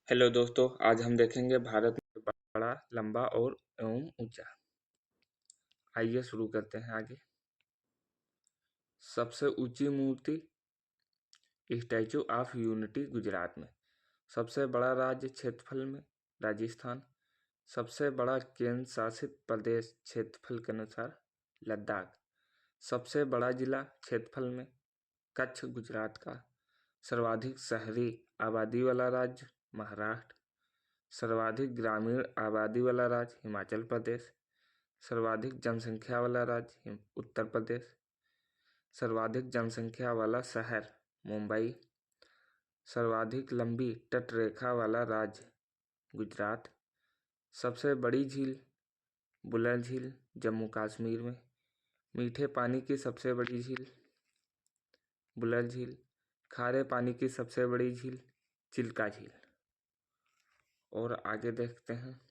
Hello दोस्तों, आज हम देखेंगे भारत में बड़ा, लंबा और एवं ऊंचा। आइए शुरू करते हैं आगे। सबसे ऊंची मूर्ति स्टैचू ऑफ यूनिटी गुजरात में। सबसे बड़ा राज्य क्षेत्रफल में राजस्थान। सबसे बड़ा केंद्र शासित प्रदेश क्षेत्रफल के अनुसार लद्दाख। सबसे बड़ा जिला क्षेत्रफल में कच्छ गुजरात का। सर्वाधिक शहरी आबादी वाला राज्य महाराष्ट्र। सर्वाधिक ग्रामीण आबादी वाला राज्य हिमाचल प्रदेश। सर्वाधिक जनसंख्या वाला राज्य उत्तर प्रदेश। सर्वाधिक जनसंख्या वाला शहर मुंबई। सर्वाधिक लंबी तटरेखा वाला राज्य गुजरात। सबसे बड़ी झील बुलर झील जम्मू कश्मीर में। मीठे पानी की सबसे बड़ी झील बुलर झील। खारे पानी की सबसे बड़ी झील चिल्का झील। और आगे देखते हैं।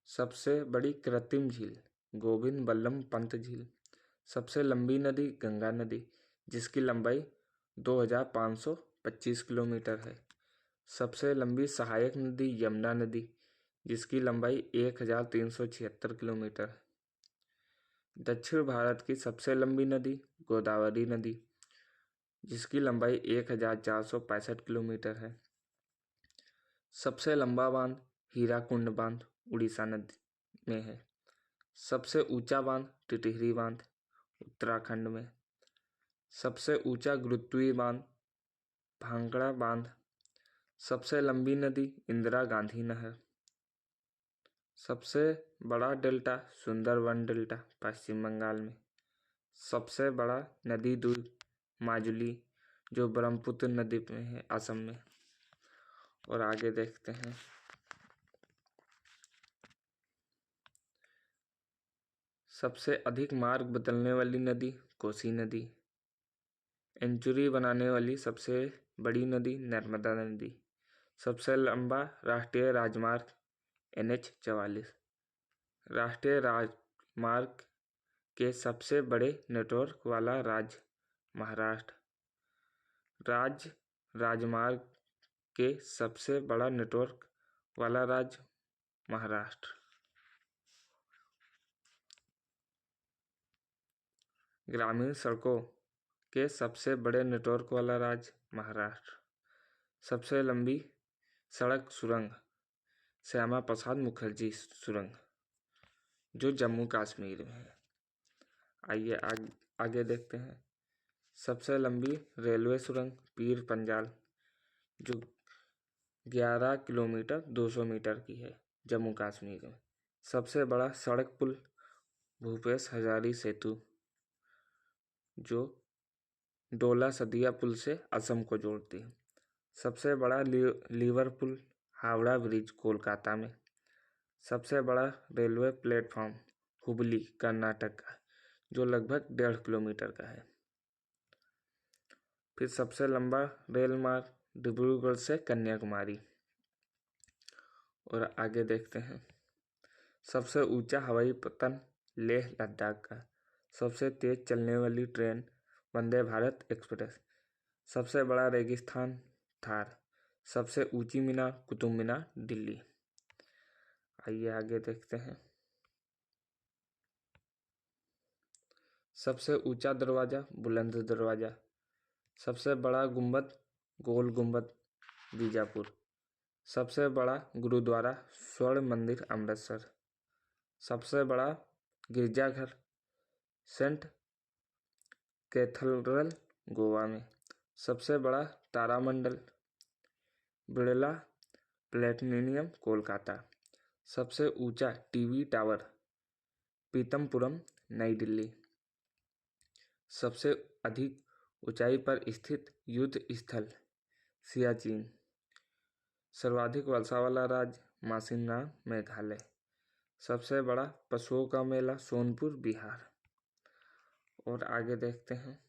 सबसे बड़ी कृत्रिम झील गोविंद बल्लभ पंत झील। सबसे लंबी नदी गंगा नदी, जिसकी लंबाई 2525 किलोमीटर है। सबसे लंबी सहायक नदी यमुना नदी, जिसकी लंबाई 1376 किलोमीटर है। दक्षिण भारत की सबसे लंबी नदी गोदावरी नदी, जिसकी लंबाई 1465 किलोमीटर है। सबसे लंबा बांध हीराकुंड बांध उड़ीसा नदी में है। सबसे ऊंचा बांध टिटहिरी बांध उत्तराखंड में। सबसे ऊंचा गुरुत्वीय बांध भांगड़ा बांध। सबसे लंबी नदी इंदिरा गांधी नहर। सबसे बड़ा डेल्टा सुंदरवन डेल्टा पश्चिम बंगाल में। सबसे बड़ा नदी द्वीप माजुली, जो ब्रह्मपुत्र नदी में है असम में। और आगे देखते हैं। सबसे अधिक मार्ग बदलने वाली नदी कोसी नदी। एंचुरी बनाने वाली सबसे बड़ी नदी नर्मदा नदी। सबसे लंबा राष्ट्रीय राजमार्ग NH-44। राष्ट्रीय राजमार्ग के सबसे बड़े नेटवर्क वाला राज्य महाराष्ट्र। राज्य राजमार्ग के सबसे बड़ा नेटवर्क वाला राज्य महाराष्ट्र। ग्रामीण सड़कों के सबसे बड़े नेटवर्क वाला राज्य महाराष्ट्र। सबसे लंबी सड़क सुरंग श्यामा प्रसाद मुखर्जी सुरंग, जो जम्मू कश्मीर में है। आइए आगे देखते हैं। सबसे लंबी रेलवे सुरंग पीर पंजाल, जो 11 किलोमीटर 200 मीटर की है जम्मू कश्मीर में। सबसे बड़ा सड़क पुल भूपेश हजारी सेतु, जो डोला सदिया पुल से असम को जोड़ती है। सबसे बड़ा lever pull Howrah bridge Kolkata में। सबसे बड़ा रेलवे प्लेटफॉर्म हुबली कर्नाटक का, जो लगभग 1.5 किलोमीटर का है। फिर सबसे लंबा रेल मार्ग डिब्रूगढ़ से कन्याकुमारी। और आगे देखते हैं। सबसे ऊंचा हवाई पत्तन लेह लद्दाख का। सबसे तेज चलने वाली ट्रेन वंदे भारत एक्सप्रेस। सबसे बड़ा रेगिस्तान थार। सबसे ऊंची मीनार कुतुब मीनार दिल्ली। आइए आगे देखते हैं। सबसे ऊंचा दरवाजा बुलंद दरवाजा। सबसे बड़ा गुंबद गोल गुंबद बीजापुर। सबसे बड़ा गुरुद्वारा स्वर्ण मंदिर अमृतसर। सबसे बड़ा गिरजाघर सेंट कैथेड्रल गोवा में। सबसे बड़ा तारामंडल बिड़ला प्लेटिनियम कोलकाता। सबसे ऊंचा टीवी टावर पीतमपुरम नई दिल्ली। सबसे अधिक ऊंचाई पर स्थित युद्ध स्थल सियाचिन। सर्वाधिक वर्षा वाला राज्य मासिनराम मेघालय। सबसे बड़ा पशुओं का मेला सोनपुर बिहार। और आगे देखते हैं।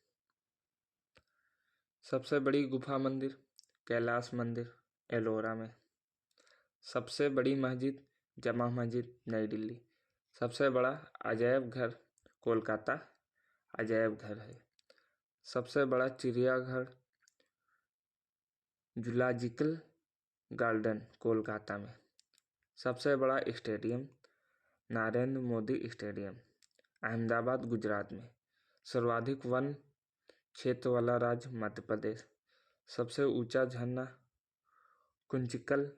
सबसे बड़ी गुफा मंदिर कैलाश मंदिर एलोरा में। सबसे बड़ी मस्जिद जमा मस्जिद नई दिल्ली। सबसे बड़ा अजायब घर कोलकाता अजायब घर है। सबसे बड़ा चिड़ियाघर जूलॉजिकल गार्डन कोलकाता में। सबसे बड़ा स्टेडियम नरेंद्र मोदी स्टेडियम अहमदाबाद गुजरात में। सर्वाधिक वन क्षेत्र वाला राज्य मध्य प्रदेश। सबसे ऊंचा झरना कुंचिकल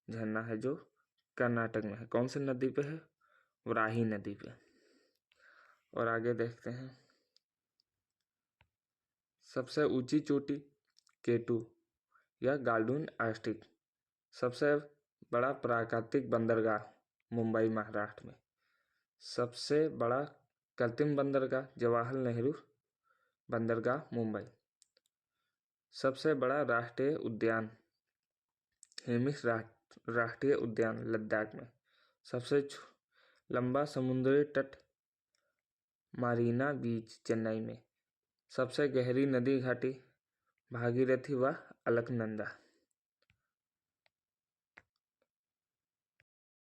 झरना है जो कर्नाटक में है। कौन सी नदी पे है? वराही नदी पे। और आगे देखते हैं। सबसे ऊंची चोटी K2 या गार्डून आर्कटिक। सबसे बड़ा प्राकृतिक बंदरगाह मुंबई महाराष्ट्र में। सबसे बड़ा कृत्रिम बंदरगाह जवाहरलाल नेहरू बंदरगाह मुंबई। सबसे बड़ा राष्ट्रीय उद्यान हेमिस राष्ट्रीय उद्यान लद्दाख में। सबसे लंबा समुद्री तट मरीना बीच चेन्नई में। सबसे गहरी नदी घाटी भागीरथी व अलकनंदा।